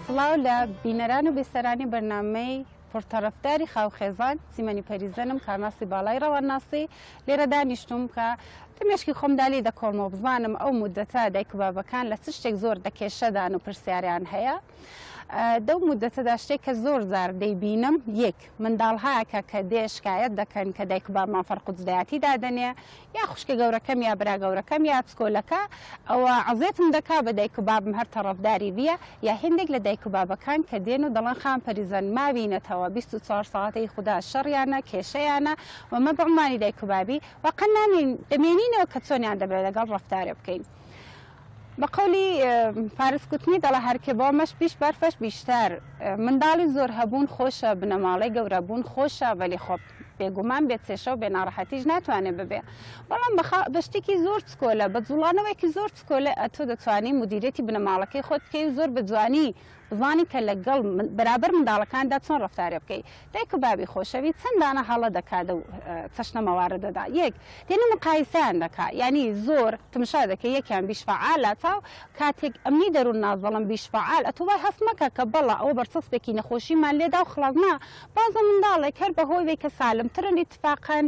سڵاو لە بینەران و بێسەرانی بەرنامەی پڕتەرەفداری خاوخێزان سیمەنی پەریزەنم کارناسی باڵای ڕەواناسی لێرە دانیشتوم کە دەمێشکی خۆمدا لێ دەکۆڵمەوە بزانم ئەو مودەتە دایک و بابەکان لە چ شتێک زۆر دەکێشەدان و پرسیاریان هەیە. دەو مودەتەدا شتێک کە زۆر زار دەیبینم یەک منداڵهایەکە کە دێ شکایەت دەکەن کە دایک و بابمان فەرق و جودایەتی دادەنێ یا خوشکە گەورەکەم یا برا گەورەکەم یا چکۆلەکە ئەوە عەزێتم دەکا بە دایک و بابم هەر تەڕەفداری بیە یا هێندێک لە دایک و بابەکان کە دێن و دەڵێن خام پەریزەن مابینێتەوە 24 ساعەتەی خوددا شەڕیانە کێشەیانە ومە بەعمانی دایک و بابی وەقەن دەمێنینەوە کە چۆنیان دەبێت لەگەڵ ڕەفتارێ بکەین. بەقەولی فارس کوتنی دەڵە هەرکێ بۆمەش بیش بەرفەش بیشتر منداڵی زۆر هەبوون خۆشە بنەماڵی گەورەبوون خۆشە وەلی خۆ بێگومان بێت چێشە و بێناڕەحەتیش ناتوانێت ببێ بەڵام بە شتێکی زۆر چکۆلە بە جوڵانەوەیکی زۆر چکۆلە ئەتۆ دەتوانی مدیرێتی بنەماڵەکەی خۆت بکەی و زۆر بە جوانی بزانی کە لەگەڵ بەرابەر منداڵەکاندا چۆن ڕەفتارێ بکەی. دایک و بابی خۆشەوی چەندانە هەڵە دەکات و چەشنە مەواردەدا یەک دێنە مقایسەیان دەکات یعنی زۆر تمشا دەکەی یەکیان بیشفعالە چاو کاتێک ئەمنی دەروون نازڵم بیشفعال ئەتۆ وای هەست مەکە کە بەڵا ئەوە بەرچەسپێکی نەخۆشیمان لێدا و خڵازنا بازە منداڵێک هەر بەهۆی کە سالمترن اتفاقاً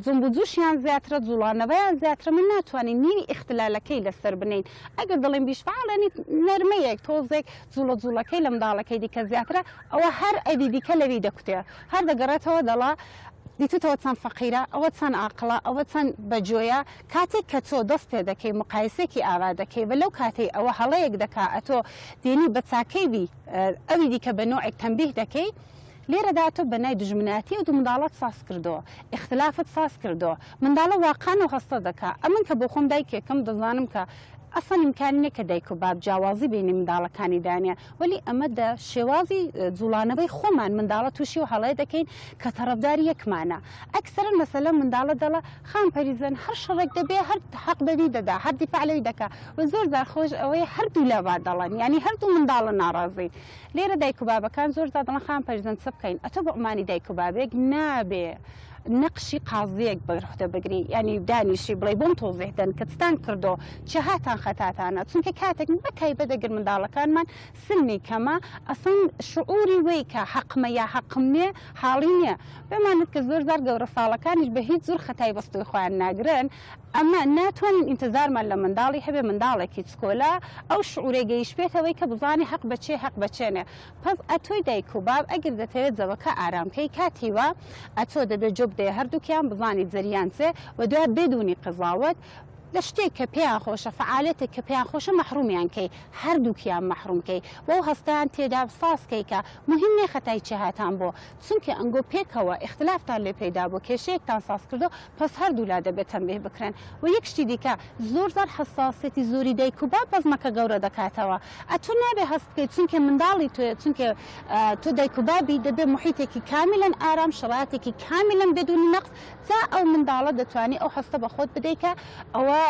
جنب و جوشیان زیاترە جوڵانەوەیان زیاترە من ناتوانین نیوی اختلالەکەی لەسەر بنین ئەگەر دڵێن بیشفعالە نەرمەیەک تۆزێک جوڵەکەی لە منداڵەکەی دیکە زیاترە ئەوە هەر ئەدی دیکە لەوی دەکوتێ هەر دەگەڕێتەوە دەڵا دیتەوە چەند فەقیرە ئەوە چەند عاقڵە ئەوە چەند بەجۆیە کاتێک کە تۆ دەست پێ دەکەی مقایسێکی ئاوا دەکەی بە لەو کاتەی ئەوە هەڵەیەک دەکا ئەتۆ دێنی بە چاکەی بی ئەوی دیکە بە نوعێک تەنبیه دەکەی لێرەدا تۆ بەنای دژمناتی و منداڵەت ساس کردەوە اختلافت ساس کردەوە منداڵە واقعان و هەستە دەکا ئەمن کە بۆ خۆم دایکێکم دەزانم کە ئەسڵ ئیمکانی نییە کە دایک و باب جیاوازی بینی منداڵەکانی دانیە ولی ئەمە دە شێوازی جوڵانەوەی خۆمان منداڵە تووشی و هەڵەیە دەکەین کە تەرەفداری یەکمانە ئەکسەرن مەسەلە منداڵە دەڵە خام پەریزەن هەر شەڕێک دەبێ هەر حەق بەری دەدا هەر دیفاع لەوی دەکا و زۆر داخۆش ئەوەی هەردوو لەوا دەڵێن ینی هەردوو منداڵە ناڕازین لێرە دایک و بابەکان زۆر دەڵێن خام پەریزەن چ بکەین ئەتۆ بە عمانی دایک و بابێک نابێ نەقشی قازیەک بەرخدە بگری ینی دانیشی بڵێ بۆم تۆزێدەن کە چتان کردو چه هاتان خەتاتانە چونکە کاتێک بەکای بەدەگر منداڵەکانمان سلمی کەمە ئەسڵ شعوری وەی کە حەقمە یا حەقم نییە حاڵی نییە بمانێت کە زۆر زار گەورە ساڵەکانیش بە هیچ زۆر خەتای بەستوی خۆیان ناگرن ئەمە ناتوانین ئینتزارمان لە منداڵی هەبێ منداڵێکی چکۆلا ئەو شعورێ گەیشتێتەوەی کە بزانی حەق بەچێ حەق بەچێنێ پس ئەتۆی دایک و باب ئەگەر دەتەوێت جەوەکە ئارامکەی کاتیوە ئەتۆ دەبێت جۆ بدەیە هەردووکیان بزانیت زەریان چێ و دوای بدونی قزاوت لە شتێک کە پێیان خۆشە فعالێتێک کە پێیان خۆشە مەحرومیان کەی هەردووکیان مەحرومکەی بۆ هەستیان تێدا ساسکەی کە مهم نێ خەتای چه هاتان بۆ چونکە ئەنگۆ پێکەوە اختلافان لێ پەیدا بۆ کێشەیەکتان ساس کردو پس هەردوو لا دەبێت تەنبیه بکرێن و یەک شتی دیکە زۆر زار حساسێتی زۆری دایک و باب بەزمەکە گەورە دەکاتەوە ئەتۆ نابێ هەست بکەیت چونکە منداڵی تۆیە چونکە تۆ دایک و بابی دەبێ محیتێکی کاملەن ئارام شەڕاتێکی کاملەن بدونی نەقص جا ئەو منداڵە دەتوانی ئەو هەستە بە خۆت بدەیکە ئەوە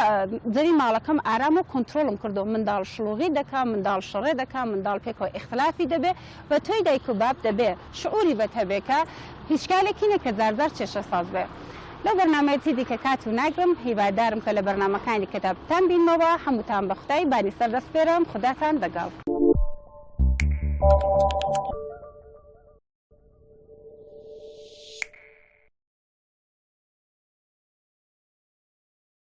زەری ماڵەکەم ئارام و کۆنتترۆلم کردو منداڵ شلوغی دەکا منداڵ شەڕێ دەکا منداڵ پێکەوە اختلافی دەبێ بە تۆی دایک و باب دەبێ شعوری بەت هەبێکە هیچ کالێکی نە کە زارزار کێشە ساز بێ لەو بەرنامەیەتی دیکە کات و ناگرم هیوادارم کە لە بەرنامەکانی کتابتان بینەوە هەمووتان بە خوتای بانی سەردەست پێرم خوداتان دەگەڵ